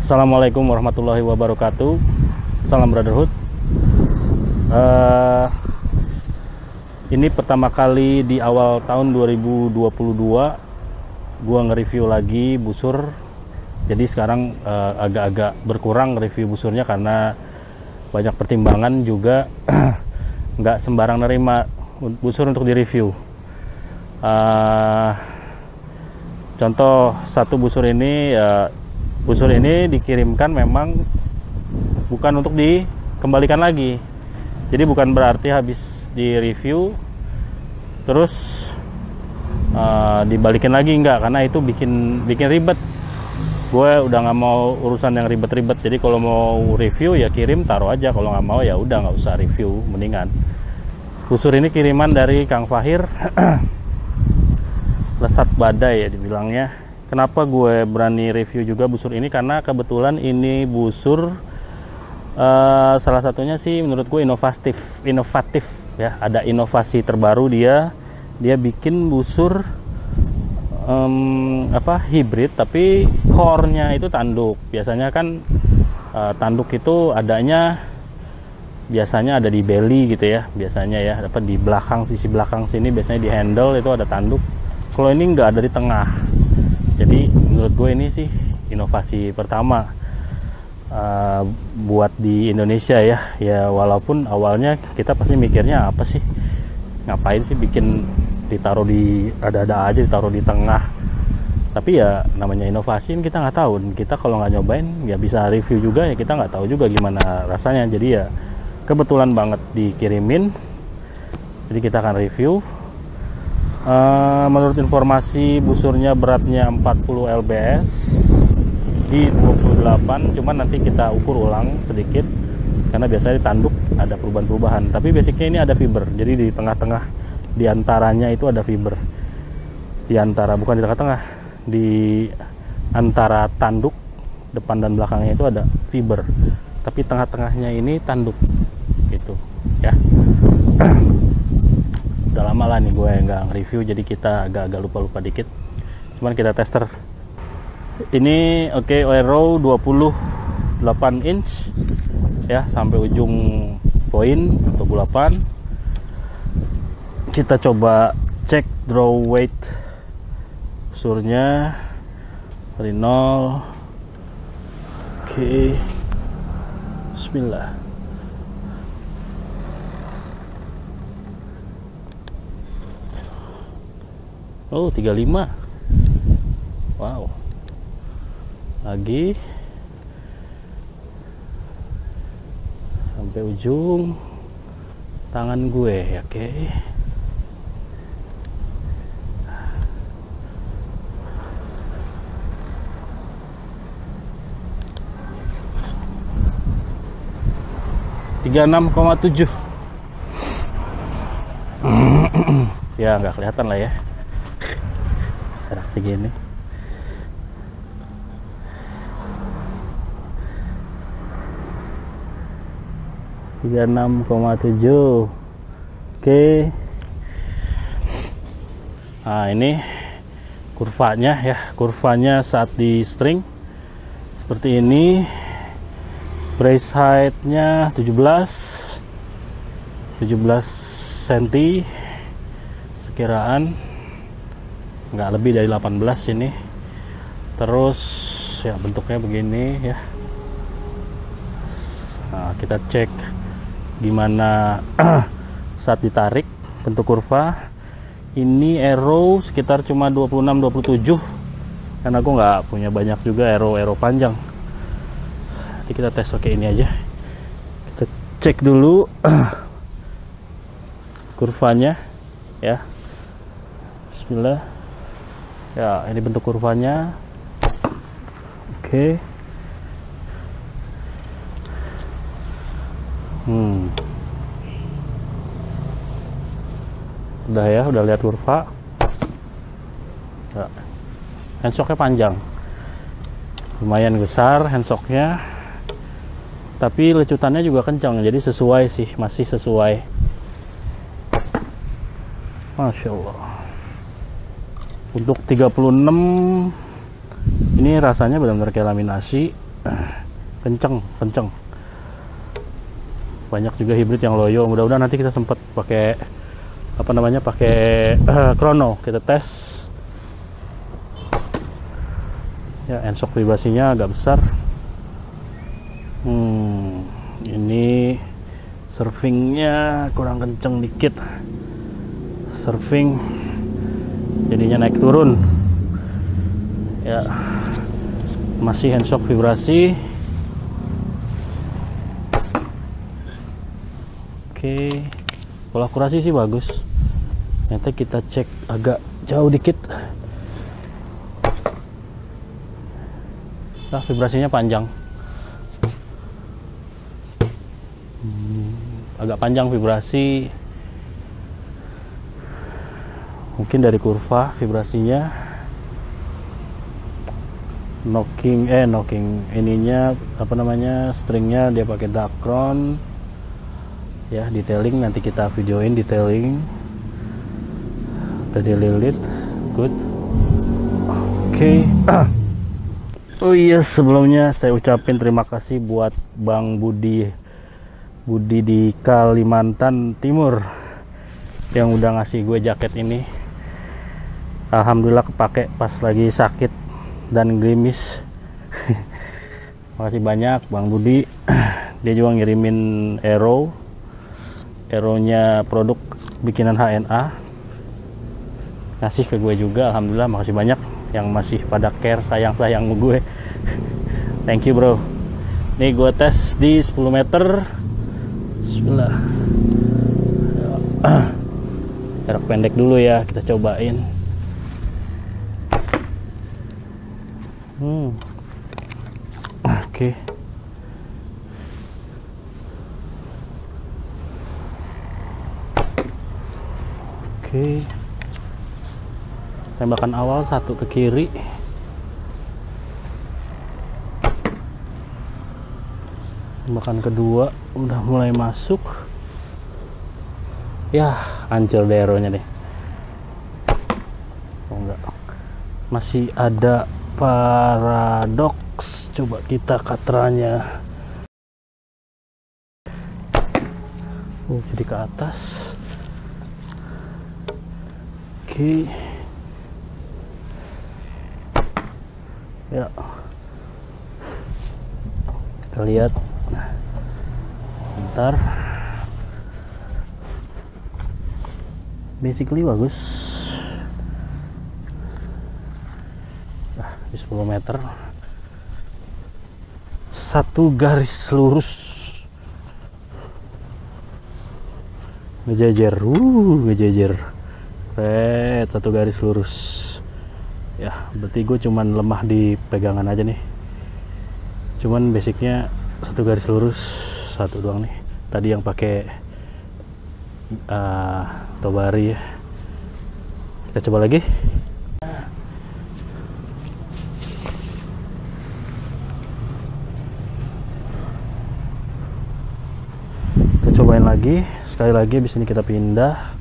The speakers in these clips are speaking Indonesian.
Assalamualaikum warahmatullahi wabarakatuh. Salam brotherhood. Ini pertama kali di awal tahun 2022 gua nge-review lagi busur. Jadi sekarang agak-agak berkurang review busurnya karena banyak pertimbangan juga. Nggak sembarang nerima busur untuk direview. Contoh satu busur ini, busur ini dikirimkan memang bukan untuk dikembalikan lagi. Jadi bukan berarti habis di review terus dibalikin lagi, enggak, karena itu bikin ribet. Gue udah nggak mau urusan yang ribet-ribet. Jadi kalau mau review ya kirim, taruh aja. Kalau nggak mau ya udah nggak usah review, mendingan. Busur ini kiriman dari Kang Fahir. Lesat badai ya dibilangnya. Kenapa gue berani review juga busur ini? Karena kebetulan ini busur salah satunya sih menurut gue inovatif ya. Ada inovasi terbaru dia bikin busur hibrid tapi core-nya itu tanduk. Biasanya kan tanduk itu adanya biasanya ada di belly gitu ya, biasanya ya, dapat di belakang, sisi belakang sini biasanya di handle itu ada tanduk. Kalau ini nggak ada di tengah. Jadi menurut gue ini sih inovasi pertama buat di Indonesia ya. Walaupun awalnya kita pasti mikirnya apa sih, ngapain sih bikin ditaruh di ada aja, ditaruh di tengah. Tapi ya namanya inovasi kita nggak tahu. Kita kalau nggak nyobain ya bisa review juga ya, kita nggak tahu juga gimana rasanya. Jadi ya kebetulan banget dikirimin, jadi kita akan review. Menurut informasi busurnya beratnya 40 lbs di 28, cuman nanti kita ukur ulang sedikit karena biasanya di tanduk ada perubahan-perubahan. Tapi basicnya ini ada fiber, jadi di tengah-tengah diantaranya itu ada fiber. Bukan di tengah-tengah, di antara tanduk depan dan belakangnya itu ada fiber, tapi tengah-tengahnya ini tanduk gitu ya. Udah lama lah nih gue nggak nge-review, jadi kita agak-agak lupa-lupa dikit. Cuman kita tester. Ini oke, Aero 28 inch ya, sampai ujung poin 28. Kita coba cek draw weight busurnya dari 0. Oke, bismillah. Oh, 35. Wow. Lagi sampai ujung tangan gue, oke. Tiga 36,7. Ya nggak kelihatan lah ya, jarak segini. Tiga 36,7. Oke. Nah ini kurvanya ya, kurvanya saat di string seperti ini. Brace height-nya 17 cm perkiraan, nggak lebih dari 18 ini. Terus ya bentuknya begini ya. Nah, kita cek gimana saat ditarik bentuk kurva. Ini aero sekitar cuma 26-27 karena aku nggak punya banyak juga aero panjang. Nanti kita tes pakai ini aja. Kita cek dulu kurvanya ya. Bismillah. Ya, ini bentuk kurvanya. Oke. Udah ya, udah lihat kurva. Ya. Handshocknya panjang, lumayan besar handshocknya. Tapi lecutannya juga kencang, jadi sesuai sih, masih sesuai. Masya Allah. Untuk 36 ini rasanya benar-benar kayak laminasi. kenceng. Banyak juga hybrid yang loyo. Mudah-mudahan nanti kita sempat pakai apa namanya, pakai chrono, kita tes. Ya, ensok vibrasinya agak besar. Ini surfingnya kurang kenceng dikit. Surfing jadinya naik turun. Ya, masih handshock vibrasi. Oke, kalau akurasi sih bagus. Nanti kita cek agak jauh dikit. Nah, vibrasinya panjang. Agak panjang vibrasi. Mungkin dari kurva vibrasinya. Knocking ininya apa namanya, stringnya dia pakai Dacron. Ya, detailing nanti kita videoin detailing. Tadi lilit, good. Oke. Oh iya, sebelumnya saya ucapin terima kasih buat Bang Budi di Kalimantan Timur yang udah ngasih gue jaket ini. Alhamdulillah kepake pas lagi sakit dan gerimis. Makasih banyak Bang Budi. Dia juga ngirimin Aero-nya produk bikinan HNA, ngasih ke gue juga. Alhamdulillah, makasih banyak yang masih pada care, sayang sama gue. Thank you bro. Nih gue tes di 10 meter. Bismillah. Jarak pendek dulu ya, kita cobain. Oke. Tembakan awal satu ke kiri. Tembakan kedua udah mulai masuk. Ya, hancur daerahnya deh. Oh enggak. Masih ada paradoks. Coba kita katranya. Jadi ke atas. Oke. Ya, kita lihat. Bentar. Basically bagus. Nah, di 10 meter satu garis lurus ngejejer. Satu garis lurus. Ya, berarti gue cuman lemah di pegangan aja nih. Cuman basicnya satu garis lurus, satu doang nih. Tadi yang pakai Tobari ya. Kita coba lagi. Kita cobain lagi. Sekali lagi di sini kita pindah.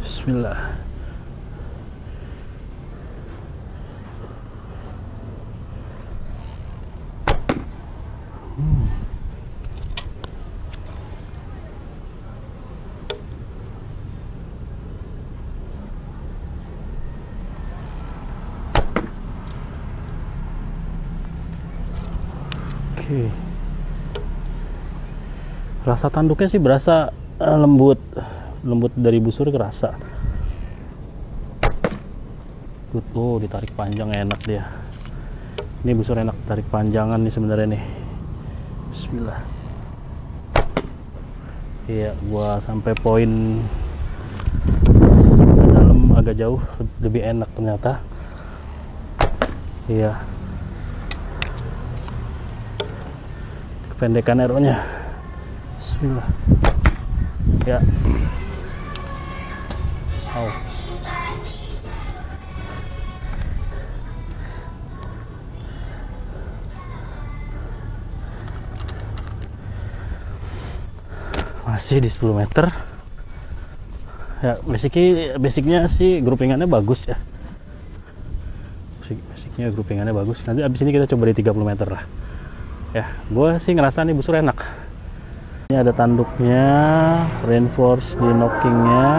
Bismillah. Oke. Rasa tanduknya sih berasa lembut dari busur, kerasa. Oh, ditarik panjang enak dia. Ini busur enak tarik panjangan nih sebenarnya nih. Bismillah. Iya, gua sampai poin dalam agak jauh lebih enak ternyata. Iya. Kependekan aeronya. Bismillah. Ya. Oh. Masih di 10 meter ya. Basicnya sih groupingannya bagus ya. basicnya groupingannya bagus. Nanti abis ini kita coba di 30 meter lah ya. Gue sih ngerasa nih busur enak. Ini ada tanduknya, reinforce di knockingnya,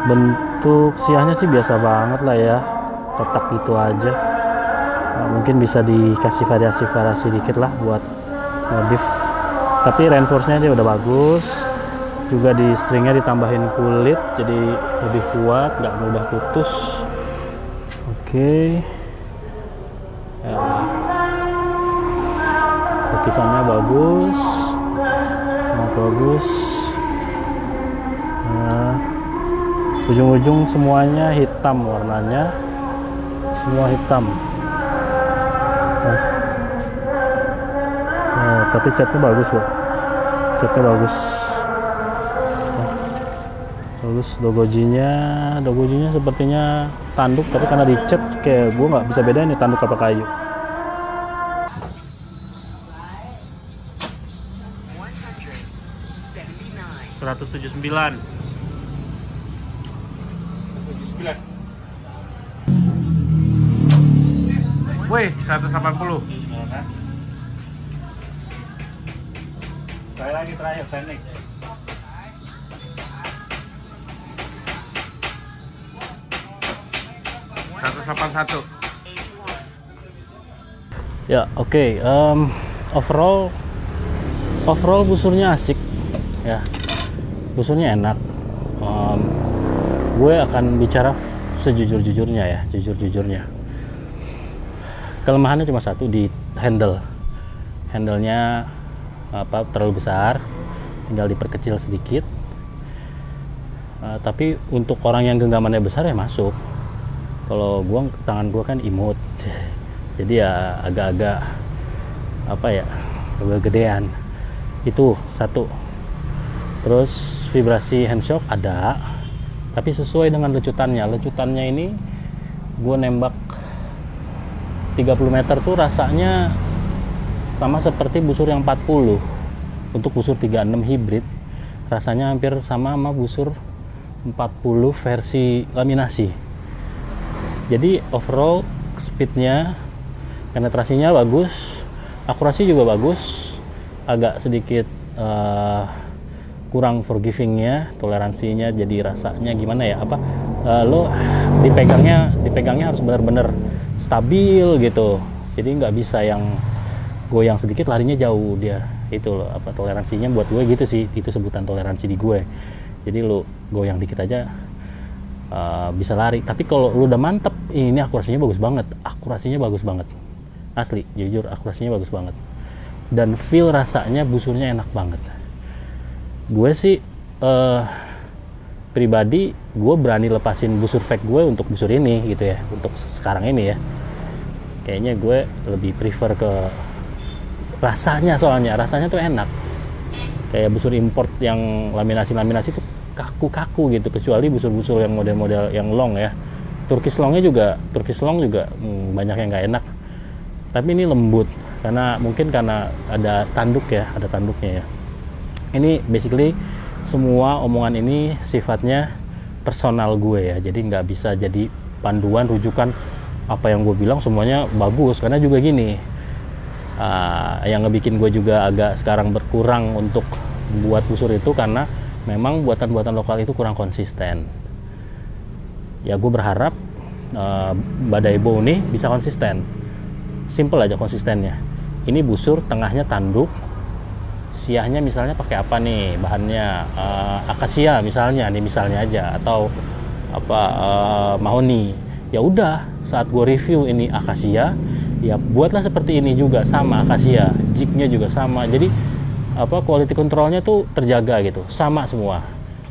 bentuk siahnya sih biasa banget lah ya, kotak gitu aja. Nah, mungkin bisa dikasih variasi dikit lah buat modif, tapi reinforce-nya dia udah bagus. Juga di stringnya ditambahin kulit jadi lebih kuat, nggak mudah putus. Oke. Ya. Lukisannya bagus, sangat bagus. Nah, ujung-ujung semuanya hitam warnanya, semua hitam. Nah, tapi catnya bagus loh, catnya bagus. Terus dogojinya sepertinya tanduk, tapi karena dicat kayak gue nggak bisa bedain nih tanduk apa kayu. 179. Wih, 180. Sekali lagi terakhir teknik. Ya, oke. Overall busurnya asik ya, busurnya enak. Gue akan bicara sejujur-jujurnya ya, jujur-jujurnya. Kelemahannya cuma satu, di handle-nya terlalu besar, tinggal diperkecil sedikit. Tapi untuk orang yang genggamannya besar ya masuk. Kalau tangan gue kan imut, jadi ya agak-agak agak gedean. Itu satu. Terus vibrasi handshock ada, tapi sesuai dengan lecutannya. Lecutannya ini gue nembak 30 meter tuh rasanya sama seperti busur yang 40. Untuk busur 36 hybrid rasanya hampir sama busur 40 versi laminasi. Jadi overall speednya, penetrasinya bagus, akurasi juga bagus, agak sedikit kurang forgivingnya, toleransinya. Jadi rasanya gimana ya, lo dipegangnya harus benar-benar stabil gitu. Jadi nggak bisa yang goyang sedikit larinya jauh dia. Itu loh, toleransinya buat gue gitu sih, itu sebutan toleransi di gue. Jadi lo goyang dikit aja bisa lari. Tapi kalau lu udah mantep, ini akurasinya bagus banget, asli, jujur akurasinya bagus banget, dan feel rasanya busurnya enak banget. Gue sih pribadi gue berani lepasin busur fake gue untuk busur ini gitu ya, untuk sekarang ini ya. Kayaknya gue lebih prefer ke rasanya, soalnya rasanya tuh enak. Kayak busur import yang laminasi tuh kaku-kaku gitu, kecuali busur-busur yang model-model yang long ya. Turkish long juga banyak yang nggak enak, tapi ini lembut mungkin karena ada tanduknya ya. Ini basically semua omongan ini sifatnya personal gue ya, jadi nggak bisa jadi panduan rujukan apa yang gue bilang semuanya bagus, karena juga gini, yang ngebikin gue juga agak sekarang berkurang untuk buat busur itu karena memang buatan-buatan lokal itu kurang konsisten. Ya gue berharap Badai Bow ini bisa konsisten. Simple aja konsistennya. Ini busur tengahnya tanduk, siahnya misalnya pakai apa nih bahannya, akasia misalnya aja, atau mahoni. Ya udah, saat gue review ini akasia, ya buatlah seperti ini juga sama akasia, jignya juga sama. Jadi quality controlnya tuh terjaga gitu, sama semua.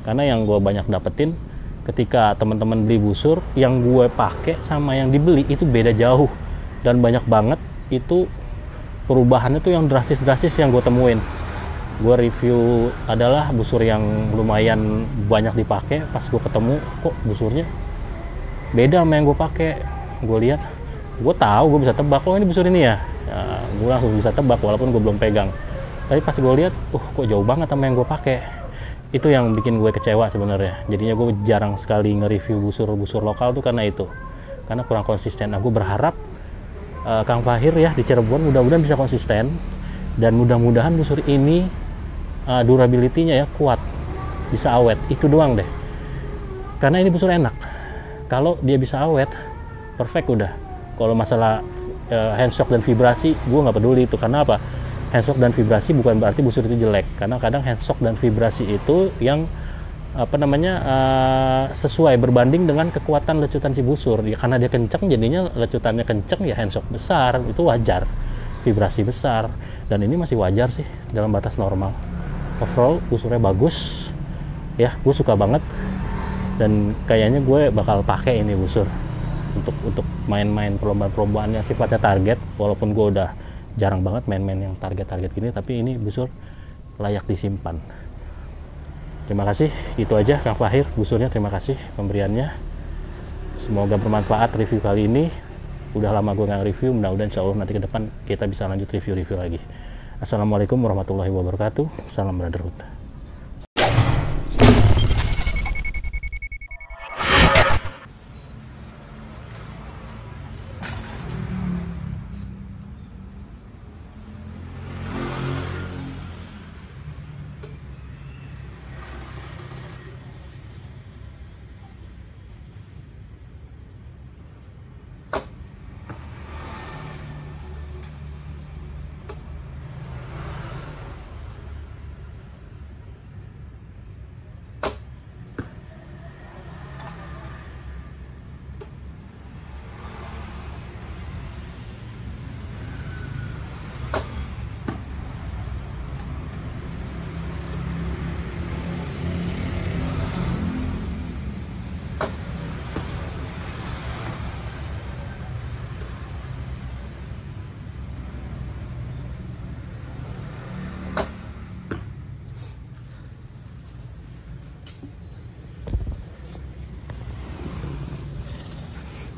Karena yang gue banyak dapetin ketika teman-teman beli busur, yang gue pakai sama yang dibeli itu beda jauh, dan banyak banget itu perubahannya tuh yang drastis yang gue temuin. Gue review adalah busur yang lumayan banyak dipakai, pas gue ketemu kok busurnya beda sama yang gue pakai. Gue lihat, gue tahu, gue bisa tebak, oh ini busur ini ya, gue langsung bisa tebak walaupun gue belum pegang. Tapi pas gue lihat, kok jauh banget sama yang gue pakai. Itu yang bikin gue kecewa sebenarnya. Jadinya gue jarang sekali nge-review busur-busur lokal tuh karena itu. karena kurang konsisten. Nah, gue berharap Kang Fahir ya di Cirebon mudah-mudahan bisa konsisten, dan mudah-mudahan busur ini durability-nya ya kuat, bisa awet. Itu doang deh, karena ini busur enak. Kalau dia bisa awet, perfect udah. Kalau masalah handshock dan vibrasi, gue nggak peduli itu. Karena apa? Handshock dan vibrasi bukan berarti busur itu jelek, karena kadang handshock dan vibrasi itu yang sesuai berbanding dengan kekuatan lecutan si busur ya, karena dia kenceng jadinya lecutannya kenceng ya, handshock besar itu wajar, vibrasi besar, dan ini masih wajar sih dalam batas normal. Overall busurnya bagus ya, gue suka banget, dan kayaknya gue bakal pakai ini busur untuk main-main perlombaan yang sifatnya target, walaupun gue udah jarang banget main-main yang target-target gini, tapi ini busur layak disimpan. Terima kasih, itu aja Kang Fahir busurnya, terima kasih pemberiannya, semoga bermanfaat review kali ini. Udah lama gue nggak review, mudah-mudahan insya Allah nanti ke depan kita bisa lanjut review-review lagi. Assalamualaikum warahmatullahi wabarakatuh, salam brotherhood.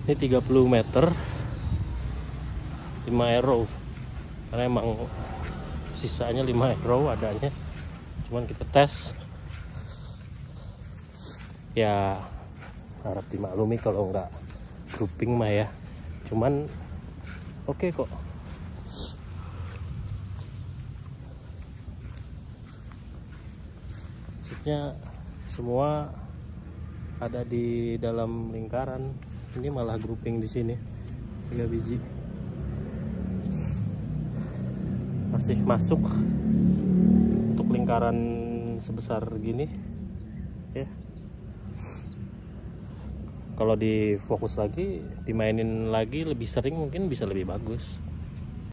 Ini 30 meter 5 arrow, karena emang sisanya 5 arrow adanya, cuman kita tes ya, harap dimaklumi kalau nggak grouping mah ya, cuman oke kok. Maksudnya semua ada di dalam lingkaran. Ini malah grouping di sini 3 biji, masih masuk untuk lingkaran sebesar gini ya. Kalau difokus lagi, dimainin lagi lebih sering, mungkin bisa lebih bagus.